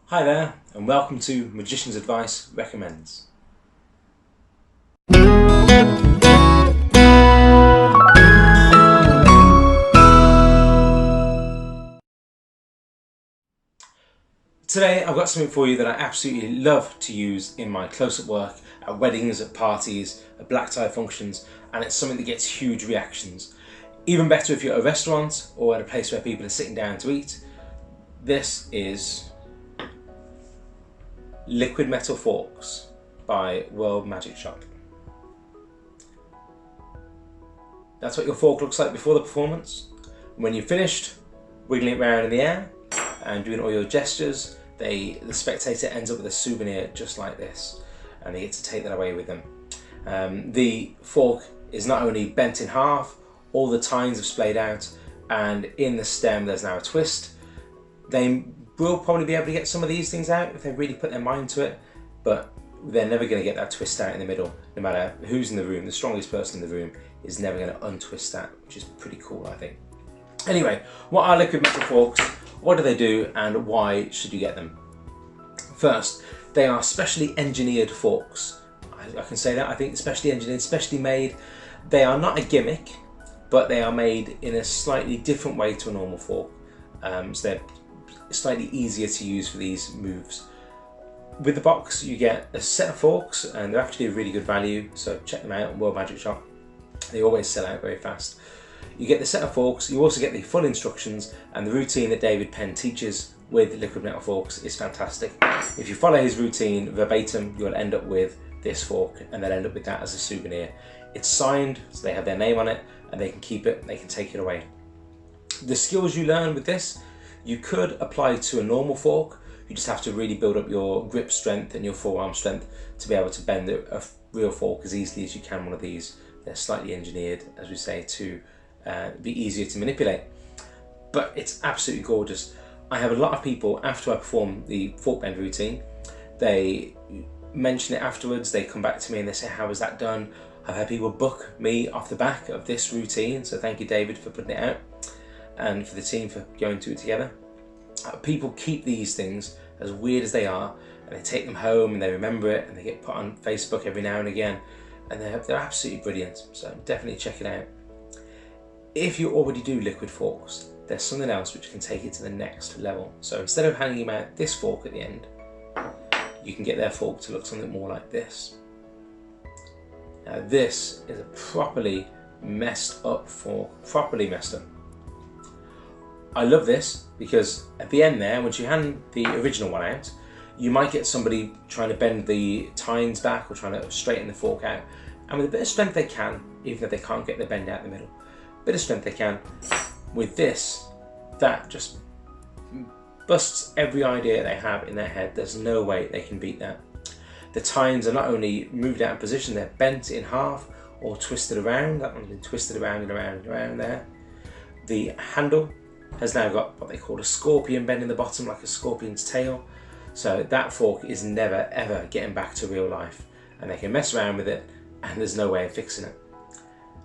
Hi there, and welcome to Magician's Advice Recommends. Today I've got something for you that I absolutely love to use in my close-up work, at weddings, at parties, at black tie functions, and it's something that gets huge reactions. Even better if you're at a restaurant or at a place where people are sitting down to eat. This is Liquid Metal Forks by World Magic Shop. That's what your fork looks like before the performance. When you've finished wiggling it around in the air and doing all your gestures, the spectator ends up with a souvenir just like this, and they get to take that away with them. The fork is not only bent in half, all the tines have splayed out, and in the stem there's now a twist. They will probably be able to get some of these things out if they really put their mind to it, but they're never going to get that twist out in the middle. No matter who's in the room, the strongest person in the room is never going to untwist that, which is pretty cool, I think. Anyway, what are liquid metal forks? What do they do, and why should you get them? First, they are specially engineered forks. I can say that. I think specially engineered, specially made. They are not a gimmick, but they are made in a slightly different way to a normal fork. So they're slightly easier to use for these moves. With the box, you get a set of forks, and they're actually a really good value, so check them out on World Magic Shop. They always sell out very fast. You get the set of forks, you also get the full instructions, and the routine that David Penn teaches with liquid metal forks is fantastic. If you follow his routine verbatim, you'll end up with this fork, and they'll end up with that as a souvenir. It's signed, so they have their name on it, and they can keep it, they can take it away. The skills you learn with this, you could apply to a normal fork. You just have to really build up your grip strength and your forearm strength to be able to bend a real fork as easily as you can one of these. They're slightly engineered, as we say, to be easier to manipulate. But it's absolutely gorgeous. I have a lot of people, after I perform the fork bend routine, they mention it afterwards, they come back to me and they say, how was that done? I've had people book me off the back of this routine, so thank you David for putting it out, and for the team for going to it together. People keep these things, as weird as they are, and they take them home and they remember it, and they get put on Facebook every now and again, and they're absolutely brilliant, so definitely check it out. If you already do liquid forks, there's something else which can take it to the next level. So instead of handing them out this fork at the end, you can get their fork to look something more like this. Now this is a properly messed up fork, properly messed up. I love this because at the end there, once you hand the original one out, you might get somebody trying to bend the tines back or trying to straighten the fork out. And with a bit of strength they can, even if they can't get the bend out in the middle. Bit of strength they can. With this, that just busts every idea they have in their head. There's no way they can beat that. The tines are not only moved out of position, they're bent in half or twisted around. That one's been twisted around and around and around there. The handle has now got what they call a scorpion bend in the bottom, like a scorpion's tail. So that fork is never ever getting back to real life, and they can mess around with it and there's no way of fixing it.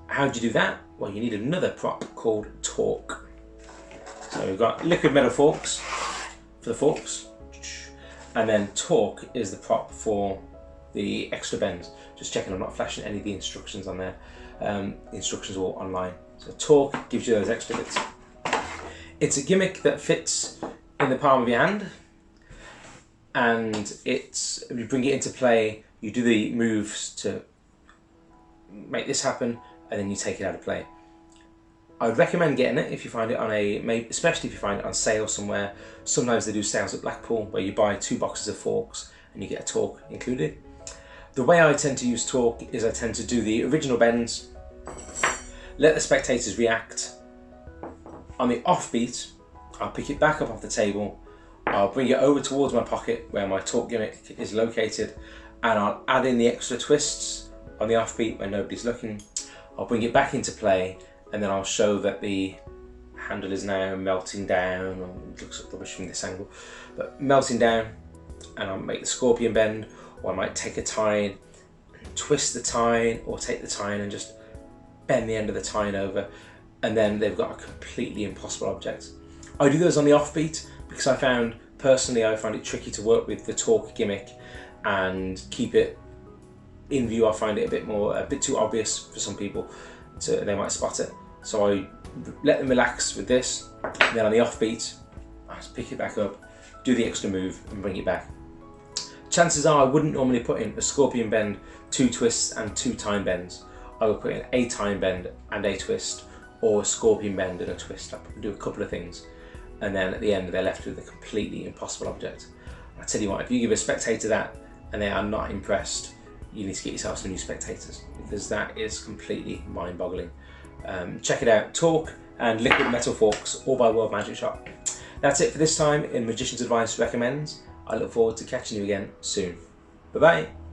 How do you do that? Well, you need another prop called torque. So we've got liquid metal forks for the forks, and then torque is the prop for the extra bends. Just checking I'm not flashing any of the instructions on there. The instructions are all online. So torque gives you those extra bits. It's a gimmick that fits in the palm of your hand, and you bring it into play, you do the moves to make this happen, and then you take it out of play. I would recommend getting it if you find it on especially if you find it on sale somewhere. Sometimes they do sales at Blackpool where you buy 2 boxes of forks and you get a torque included. The way I tend to use torque is I tend to do the original bends, let the spectators react. On the offbeat, I'll pick it back up off the table, I'll bring it over towards my pocket where my torque gimmick is located, and I'll add in the extra twists on the offbeat when nobody's looking. I'll bring it back into play, and then I'll show that the handle is now melting down, or it looks like rubbish from this angle, but melting down, and I'll make the scorpion bend, or I might take a tine, twist the tine, or take the tine and just bend the end of the tine over, and then they've got a completely impossible object. I do those on the offbeat because I found Personally, I find it tricky to work with the torque gimmick and keep it in view. I find it a bit too obvious for some people, so they might spot it. So I let them relax with this, and then on the offbeat, I just pick it back up, do the extra move and bring it back. Chances are I wouldn't normally put in a scorpion bend, 2 twists and 2 time bends. I would put in a time bend and a twist, or a scorpion bend and a twist. I would do a couple of things, and then at the end they're left with a completely impossible object. I tell you what, if you give a spectator that and they are not impressed, you need to get yourself some new spectators, because that is completely mind-boggling. Check it out, Torque and Liquid Metal Forks, all by World Magic Shop. That's it for this time in Magician's Advice Recommends. I look forward to catching you again soon. Bye bye.